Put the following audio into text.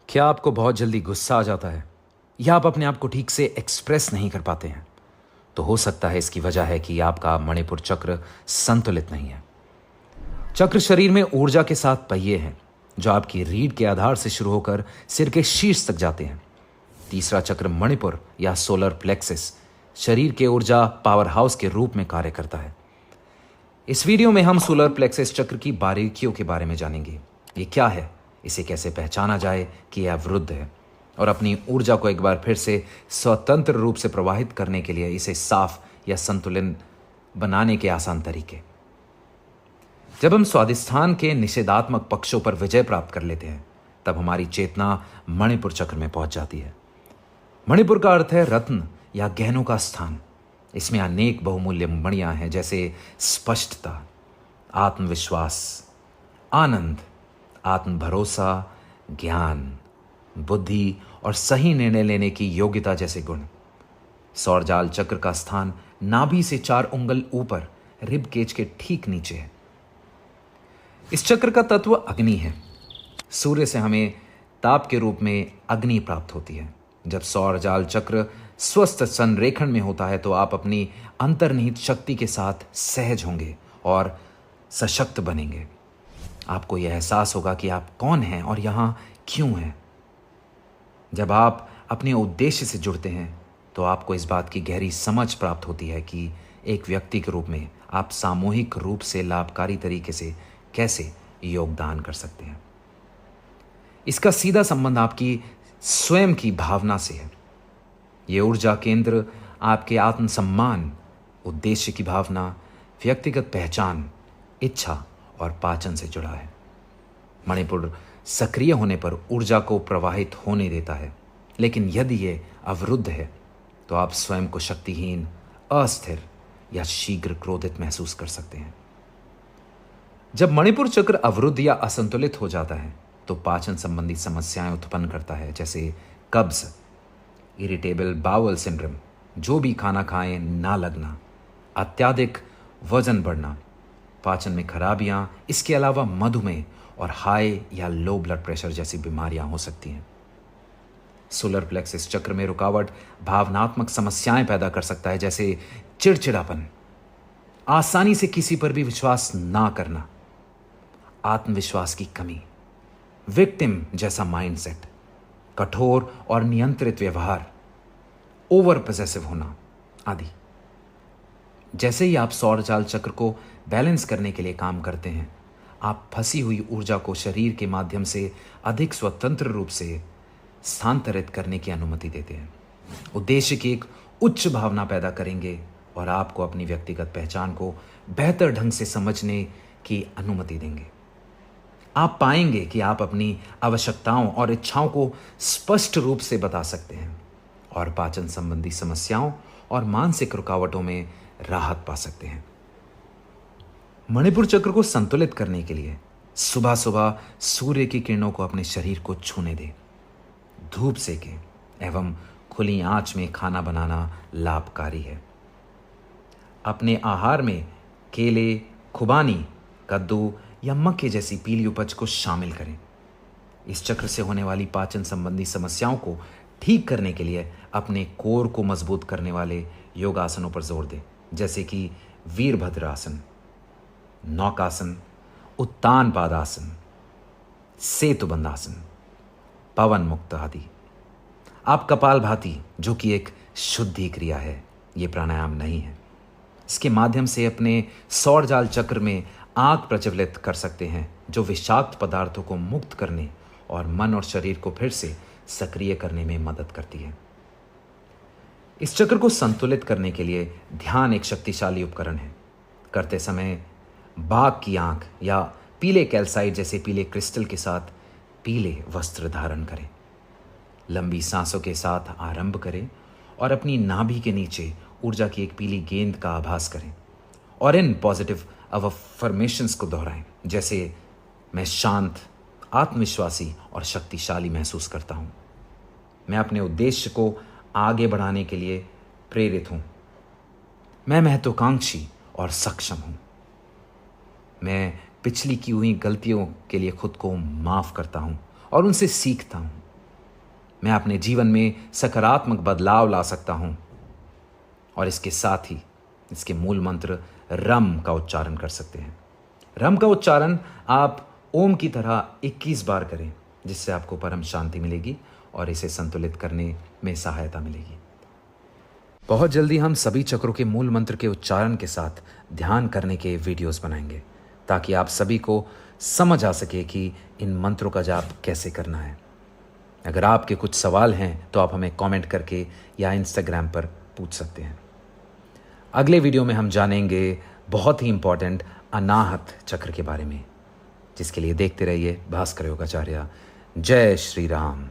क्या आपको बहुत जल्दी गुस्सा आ जाता है या आप अपने आप को ठीक से एक्सप्रेस नहीं कर पाते हैं? तो हो सकता है इसकी वजह है कि आपका मणिपुर चक्र संतुलित नहीं है। चक्र शरीर में ऊर्जा के साथ पहिए हैं जो आपकी रीढ़ के आधार से शुरू होकर सिर के शीर्ष तक जाते हैं। तीसरा चक्र मणिपुर या सोलर प्लेक्सिस शरीर के ऊर्जा पावर हाउस के रूप में कार्य करता है। इस वीडियो में हम सोलर प्लेक्सिस चक्र की बारीकियों के बारे में जानेंगे। ये क्या है, इसे कैसे पहचाना जाए कि यह अवरुद्ध है, और अपनी ऊर्जा को एक बार फिर से स्वतंत्र रूप से प्रवाहित करने के लिए इसे साफ या संतुलन बनाने के आसान तरीके। जब हम स्वादिष्ठान के निषेधात्मक पक्षों पर विजय प्राप्त कर लेते हैं, तब हमारी चेतना मणिपुर चक्र में पहुंच जाती है। मणिपुर का अर्थ है रत्न या गहनों का स्थान। इसमें अनेक बहुमूल्य मणियां हैं, जैसे स्पष्टता, आत्मविश्वास, आनंद, आत्म भरोसा, ज्ञान, बुद्धि और सही निर्णय लेने की योग्यता जैसे गुण। सौरजाल चक्र का स्थान नाभि से 4 उंगल ऊपर रिब केज के ठीक नीचे है। इस चक्र का तत्व अग्नि है। सूर्य से हमें ताप के रूप में अग्नि प्राप्त होती है। जब सौरजाल चक्र स्वस्थ संरेखण में होता है तो आप अपनी अंतर्निहित शक्ति के साथ सहज होंगे और सशक्त बनेंगे। आपको यह एहसास होगा कि आप कौन हैं और यहां क्यों हैं। जब आप अपने उद्देश्य से जुड़ते हैं तो आपको इस बात की गहरी समझ प्राप्त होती है कि एक व्यक्ति के रूप में आप सामूहिक रूप से लाभकारी तरीके से कैसे योगदान कर सकते हैं। इसका सीधा संबंध आपकी स्वयं की भावना से है। ये ऊर्जा केंद्र आपके आत्मसम्मान, उद्देश्य की भावना, व्यक्तिगत पहचान, इच्छा और पाचन से जुड़ा है। मणिपुर सक्रिय होने पर ऊर्जा को प्रवाहित होने देता है, लेकिन यदि ये अवरुद्ध है तो आप स्वयं को शक्तिहीन, अस्थिर या शीघ्र क्रोधित महसूस कर सकते हैं। जब मणिपुर चक्र अवरुद्ध या असंतुलित हो जाता है तो पाचन संबंधी समस्याएं उत्पन्न करता है, जैसे कब्ज, इरिटेबल बाउल सिंड्रोम, जो भी खाना खाएं ना लगना, अत्यधिक वजन बढ़ना, पाचन में खराबियां, इसके अलावा मधुमेह और हाई या लो ब्लड प्रेशर जैसी बीमारियां हो सकती हैं। सोलर प्लेक्सिस चक्र में रुकावट भावनात्मक समस्याएं पैदा कर सकता है, जैसे चिड़चिड़ापन, आसानी से किसी पर भी विश्वास ना करना, आत्मविश्वास की कमी, विक्टिम जैसा माइंडसेट, कठोर और नियंत्रित व्यवहार, ओवर पॉसेसिव होना आदि। जैसे ही आप सौरजाल चक्र को बैलेंस करने के लिए काम करते हैं, आप फंसी हुई ऊर्जा को शरीर के माध्यम से अधिक स्वतंत्र रूप से स्थानांतरित करने की अनुमति देते हैं। उद्देश्य की एक उच्च भावना पैदा करेंगे और आपको अपनी व्यक्तिगत पहचान को बेहतर ढंग से समझने की अनुमति देंगे। आप पाएंगे कि आप अपनी आवश्यकताओं और इच्छाओं को स्पष्ट रूप से बता सकते हैं और पाचन संबंधी समस्याओं और मानसिक रुकावटों में राहत पा सकते हैं। मणिपुर चक्र को संतुलित करने के लिए सुबह सुबह सूर्य की किरणों को अपने शरीर को छूने दें। धूप सेकें एवं खुली आंच में खाना बनाना लाभकारी है। अपने आहार में केले, खुबानी, कद्दू या मक्के जैसी पीली उपज को शामिल करें। इस चक्र से होने वाली पाचन संबंधी समस्याओं को ठीक करने के लिए अपने कोर को मजबूत करने वाले योगासनों पर जोर दें, जैसे कि वीरभद्र आसन, नौकासन, उत्तान पादासन, सेतुबंध आसन, पवन मुक्त आदि। आप कपालभाति, जो कि एक शुद्धि क्रिया है, ये प्राणायाम नहीं है, इसके माध्यम से अपने सौरजाल चक्र में आग प्रज्वलित कर सकते हैं, जो विषाक्त पदार्थों को मुक्त करने और मन और शरीर को फिर से सक्रिय करने में मदद करती है। इस चक्र को संतुलित करने के लिए ध्यान एक शक्तिशाली उपकरण है। करते समय बाघ की आंख या पीले कैल्साइट जैसे पीले क्रिस्टल के साथ पीले वस्त्र धारण करें। लंबी सांसों के साथ आरंभ करें और अपनी नाभि के नीचे ऊर्जा की एक पीली गेंद का आभास करें और इन पॉजिटिव अफर्मेशंस को दोहराएं, जैसे मैं शांत, आत्मविश्वासी और शक्तिशाली महसूस करता हूं। मैं अपने उद्देश्य को आगे बढ़ाने के लिए प्रेरित हूं। मैं महत्वाकांक्षी और सक्षम हूं। मैं पिछली की हुई गलतियों के लिए खुद को माफ करता हूं और उनसे सीखता हूं। मैं अपने जीवन में सकारात्मक बदलाव ला सकता हूं। और इसके साथ ही इसके मूल मंत्र रम का उच्चारण कर सकते हैं। रम का उच्चारण आप ओम की तरह 21 बार करें, जिससे आपको परम शांति मिलेगी और इसे संतुलित करने में सहायता मिलेगी। बहुत जल्दी हम सभी चक्रों के मूल मंत्र के उच्चारण के साथ ध्यान करने के वीडियोस बनाएंगे, ताकि आप सभी को समझ आ सके कि इन मंत्रों का जाप कैसे करना है। अगर आपके कुछ सवाल हैं तो आप हमें कमेंट करके या इंस्टाग्राम पर पूछ सकते हैं। अगले वीडियो में हम जानेंगे बहुत ही इंपॉर्टेंट अनाहत चक्र के बारे में, जिसके लिए देखते रहिए भास्कर योगाचार्य। जय श्री राम।